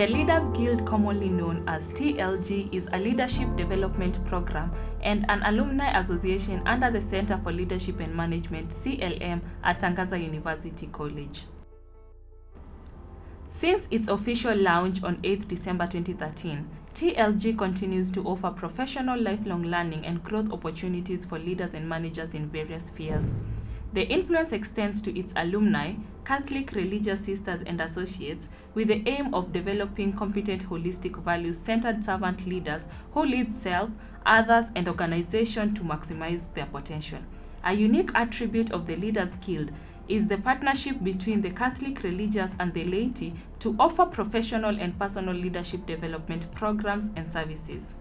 The Leaders Guild, commonly known as TLG, is a leadership development program and an alumni association under the Center for Leadership and Management (CLM) at Tangaza University College. Since its official launch on 8 December 2013, TLG continues to offer professional lifelong learning and growth opportunities for leaders and managers in various spheres. The influence extends to its alumni, Catholic religious sisters and associates, with the aim of developing competent, holistic, values-centered servant leaders who lead self, others, and organization to maximize their potential. A unique attribute of the Leaders Guild is the partnership between the Catholic religious and the laity to offer professional and personal leadership development programs and services.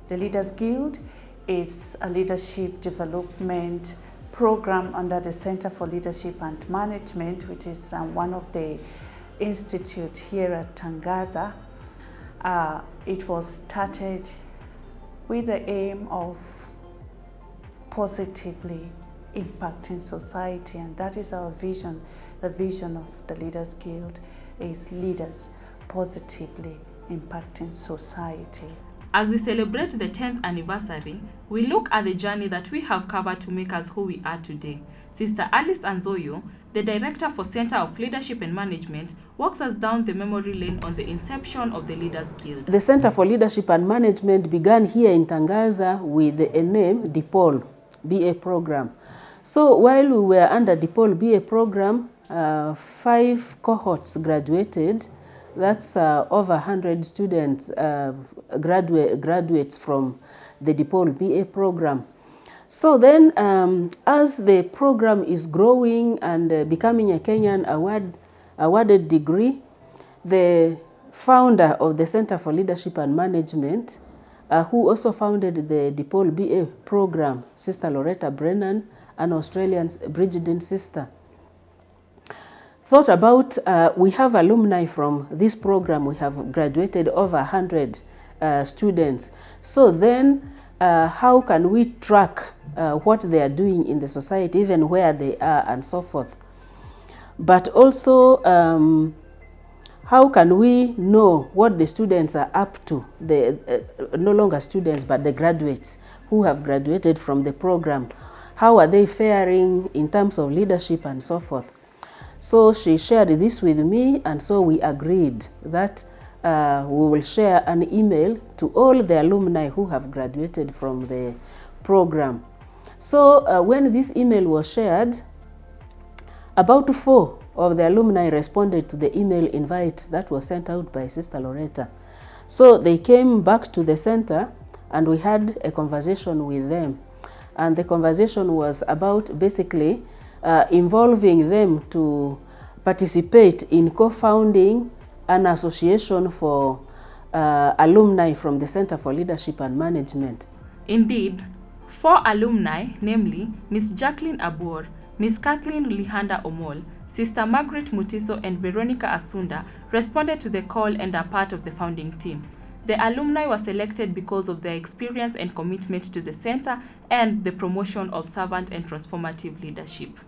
The Leaders Guild is a leadership development program under the Center for Leadership and Management, which is one of the institutes here at Tangaza. It was started with the aim of positively impacting society, and that is our vision. The vision of the Leaders Guild is leaders positively impacting society. As we celebrate the 10th anniversary, we look at the journey that we have covered to make us who we are today. Sister Alice Anzoyo, the Director for Center of Leadership and Management, walks us down the memory lane on the inception of the Leaders Guild. The Center for Leadership and Management began here in Tangaza with a name, DePaul BA program. So while we were under DePaul BA program, 5 cohorts graduated. That's over 100 students, graduates from the DePaul BA program. So then, as the program is growing and becoming a Kenyan awarded degree, the founder of the Center for Leadership and Management, who also founded the DePaul BA program, Sister Loretta Brennan, an Australian Bridgeton sister, thought about, we have alumni from this program, we have graduated over 100 students. So then, how can we track what they are doing in the society, even where they are and so forth? But also, how can we know what the students are up to, the no longer students, but the graduates who have graduated from the program? How are they faring in terms of leadership and so forth? So she shared this with me, and so we agreed that we will share an email to all the alumni who have graduated from the program. So when this email was shared, about 4 of the alumni responded to the email invite that was sent out by Sister Loretta. So they came back to the center and we had a conversation with them. And the conversation was about basically involving them to participate in co-founding an association for alumni from the Center for Leadership and Management. Indeed, 4 alumni, namely Ms. Jacqueline Abor, Ms. Kathleen Lihanda Omol, Sister Margaret Mutiso, and Veronica Asunda, responded to the call and are part of the founding team. The alumni were selected because of their experience and commitment to the center and the promotion of servant and transformative leadership.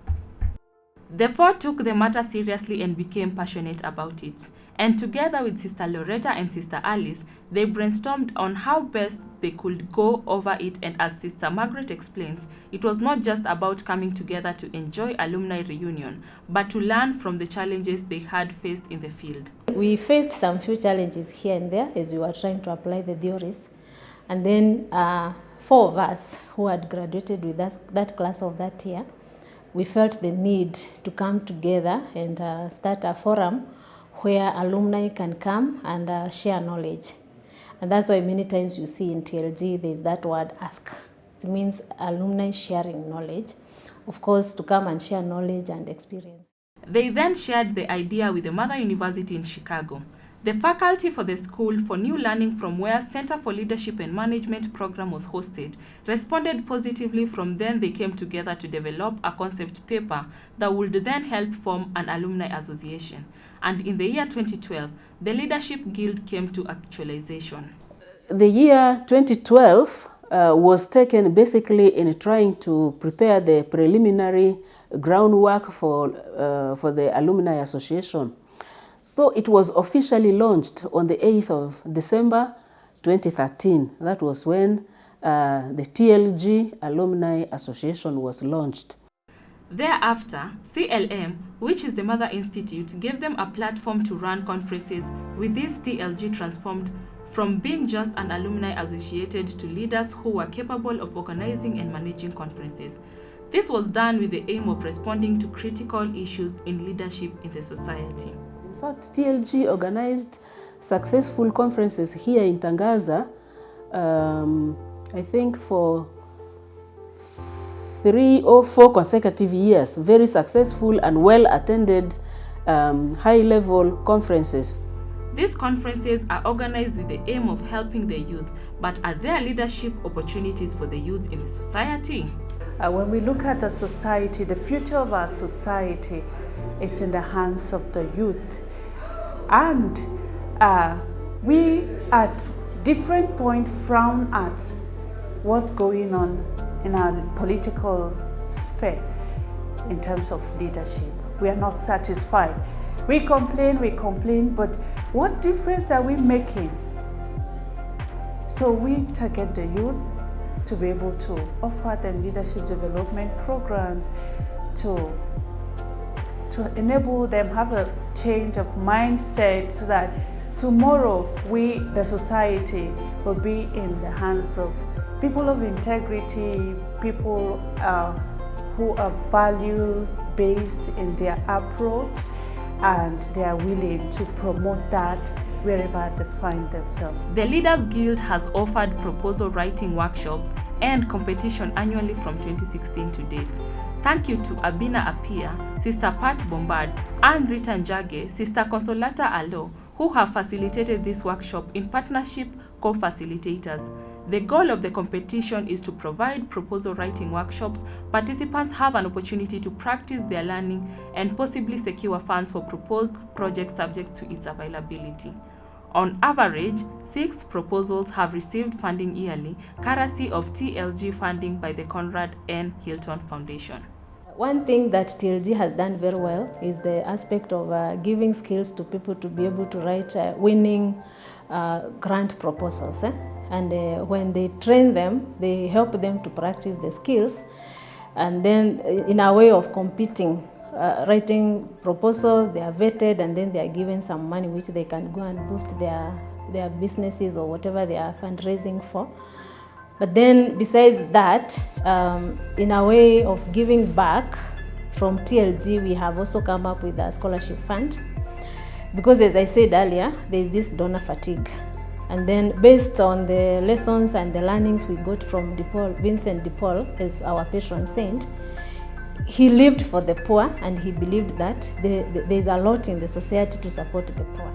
The 4 took the matter seriously and became passionate about it. And together with Sister Loretta and Sister Alice, they brainstormed on how best they could go over it. And as Sister Margaret explains, it was not just about coming together to enjoy alumni reunion, but to learn from the challenges they had faced in the field. We faced some few challenges here and there as we were trying to apply the theories. And then 4 of us who had graduated with us, that class of that year, we felt the need to come together and start a forum where alumni can come and share knowledge. And that's why many times you see in TLG there's that word ask. It means alumni sharing knowledge, of course, to come and share knowledge and experience. They then shared the idea with the Mother University in Chicago. The faculty for the School for New Learning, from where Center for Leadership and Management program was hosted, responded positively. From then they came together to develop a concept paper that would then help form an alumni association. And in the year 2012, the Leadership Guild came to actualization. The year 2012 was taken basically in trying to prepare the preliminary groundwork for the Alumni Association. So it was officially launched on the 8th of December 2013. That was when the TLG Alumni Association was launched. Thereafter, CLM, which is the mother institute, gave them a platform to run conferences, with this TLG transformed from being just an alumni associated to leaders who were capable of organizing and managing conferences. This was done with the aim of responding to critical issues in leadership in the society. In fact, TLG organized successful conferences here in Tangaza, I think for 3 or 4 consecutive years, very successful and well-attended high-level conferences. These conferences are organized with the aim of helping the youth, but are there leadership opportunities for the youth in the society? When we look at the society, the future of our society is in the hands of the youth. And we at different points frown at what's going on in our political sphere in terms of leadership. We are not satisfied. We complain, but what difference are we making? So we target the youth to be able to offer them leadership development programs to enable them have a change of mindset so that tomorrow we, the society, will be in the hands of people of integrity, people who are values-based in their approach, and they are willing to promote that wherever they find themselves. The Leaders Guild has offered proposal writing workshops and competition annually from 2016 to date. Thank you to Abina Apia, Sister Pat Bombard, and Rita Njage, Sister Consolata Alo, who have facilitated this workshop in partnership co-facilitators. The goal of the competition is to provide proposal writing workshops. Participants have an opportunity to practice their learning and possibly secure funds for proposed projects subject to its availability. On average, 6 proposals have received funding yearly, courtesy of TLG funding by the Conrad N. Hilton Foundation. One thing that TLG has done very well is the aspect of giving skills to people to be able to write winning grant proposals. And when they train them, they help them to practice the skills. And then in a way of competing, writing proposals, they are vetted, and then they are given some money which they can go and boost their businesses or whatever they are fundraising for. But then besides that, in a way of giving back from TLG, we have also come up with a scholarship fund. Because as I said earlier, there is this donor fatigue. And then based on the lessons and the learnings we got from Vincent de Paul as our patron saint, he lived for the poor, and he believed that there is a lot in the society to support the poor.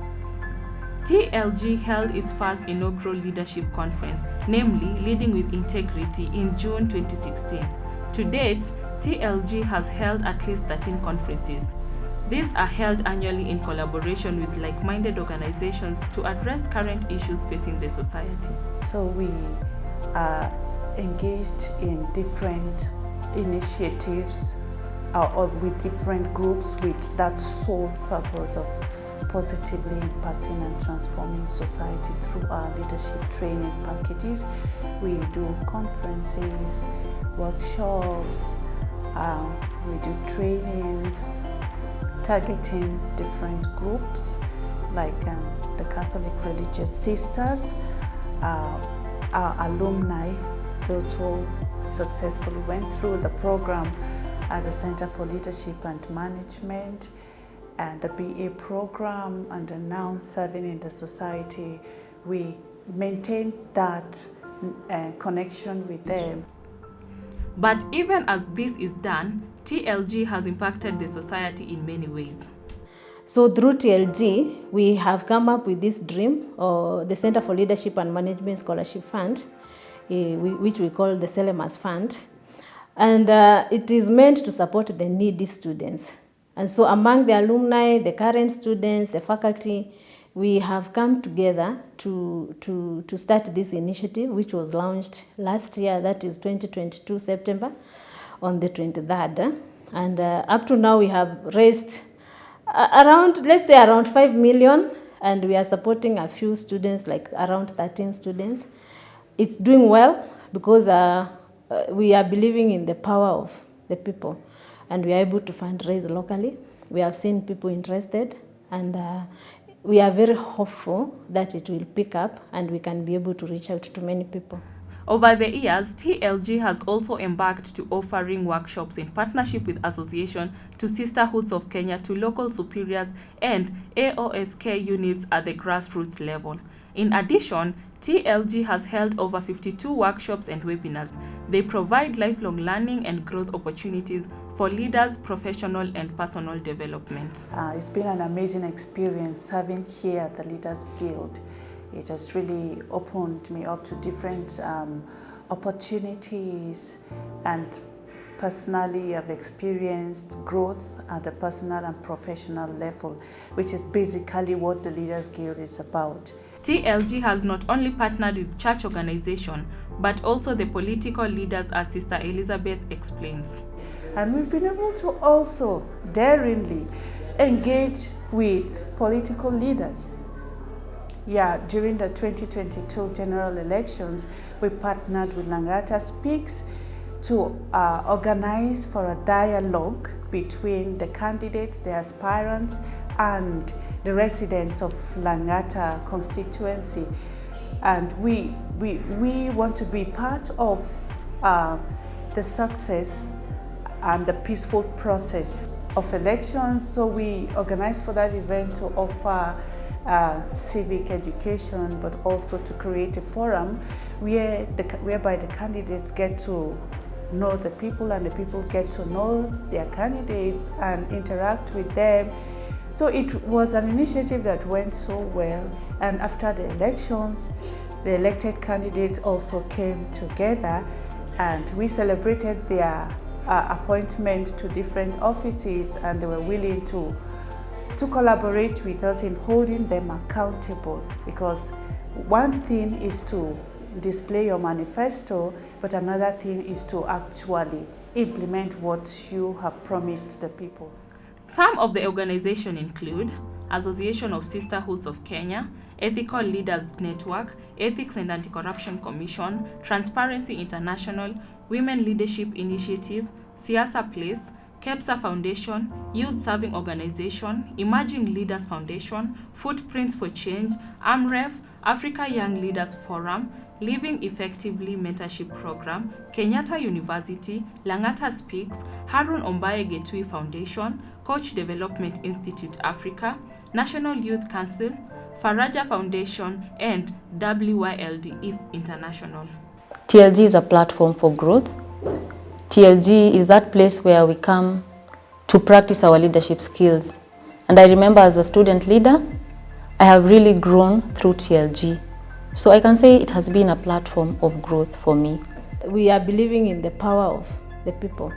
TLG held its first inaugural leadership conference, namely Leading with Integrity, in June 2016. To date, TLG has held at least 13 conferences. These are held annually in collaboration with like-minded organizations to address current issues facing the society. So we are engaged in different initiatives or with different groups with that sole purpose of positively impacting and transforming society through our leadership training packages. We do conferences, workshops, we do trainings targeting different groups like the Catholic Religious Sisters, our alumni, those who successfully went through the program at the Center for Leadership and Management, and the BA program, and are now serving in the society. We maintain that connection with them. But even as this is done, TLG has impacted the society in many ways. So through TLG, we have come up with this dream, or the Center for Leadership and Management Scholarship Fund, which we call the Selemas Fund. And it is meant to support the needy students. And so among the alumni, the current students, the faculty, we have come together to start this initiative, which was launched last year, that is 2022 September, on the 23rd. And up to now, we have raised Around, let's say around 5 million, and we are supporting a few students, like around 13 students. It's doing well because we are believing in the power of the people, and we are able to fundraise locally. We have seen people interested, and we are very hopeful that it will pick up and we can be able to reach out to many people. Over the years, TLG has also embarked to offering workshops in partnership with Association to Sisterhoods of Kenya to local superiors and AOSK units at the grassroots level. In addition, TLG has held over 52 workshops and webinars. They provide lifelong learning and growth opportunities for leaders, professional and personal development. It's been an amazing experience serving here at the Leaders Guild. It has really opened me up to different opportunities, and personally I've experienced growth at the personal and professional level, which is basically what the Leaders Guild is about. TLG has not only partnered with church organizations, but also the political leaders, as Sister Elizabeth explains. And we've been able to also daringly engage with political leaders. Yeah, during the 2022 general elections, we partnered with Langata Speaks to organize for a dialogue between the candidates, the aspirants, and the residents of Langata constituency. And we want to be part of the success and the peaceful process of elections. So we organized for that event to offer civic education, but also to create a forum whereby the candidates get to know the people and the people get to know their candidates and interact with them. So it was an initiative that went so well, and after the elections, the elected candidates also came together and we celebrated their appointment to different offices, and they were willing to collaborate with us in holding them accountable, because one thing is to display your manifesto, but another thing is to actually implement what you have promised the people. Some of the organizations include Association of Sisterhoods of Kenya, Ethical Leaders Network, Ethics and Anti-Corruption Commission, Transparency International, Women Leadership Initiative, Siasa Place, KEPSA Foundation, Youth Serving Organization, Emerging Leaders Foundation, Footprints for Change, AMREF, Africa Young Leaders Forum, Living Effectively Mentorship Program, Kenyatta University, Langata Speaks, Harun Ombaye Getui Foundation, Coach Development Institute Africa, National Youth Council, Faraja Foundation, and WYLD IF International. TLG is a platform for growth. TLG is that place where we come to practice our leadership skills. And I remember as a student leader, I have really grown through TLG. So I can say it has been a platform of growth for me. We are believing in the power of the people,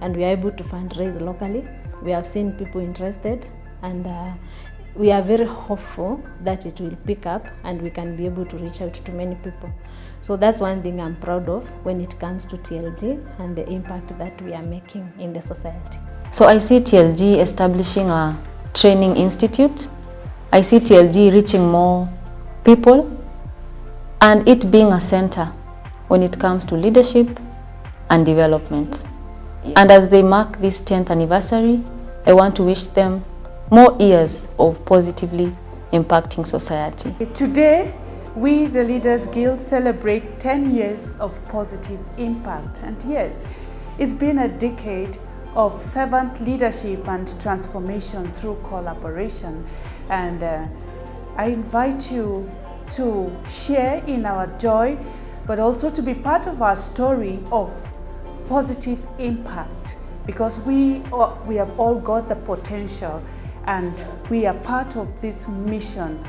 and we are able to fundraise locally. We have seen people interested, and we are very hopeful that it will pick up and we can be able to reach out to many people. So that's one thing I'm proud of when it comes to TLG and the impact that we are making in the society. So I see TLG establishing a training institute. I see TLG reaching more people and it being a center when it comes to leadership and development. And as they mark this 10th anniversary, I want to wish them more years of positively impacting society. Today, we, the Leaders Guild, celebrate 10 years of positive impact. And yes, it's been a decade of servant leadership and transformation through collaboration. And I invite you to share in our joy, but also to be part of our story of positive impact, because we have all got the potential, and we are part of this mission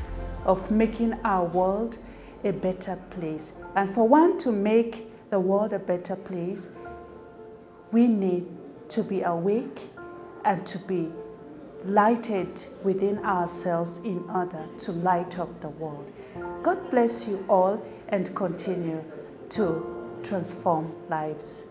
of making our world a better place. And for one to make the world a better place, we need to be awake and to be lighted within ourselves in order to light up the world. God bless you all and continue to transform lives.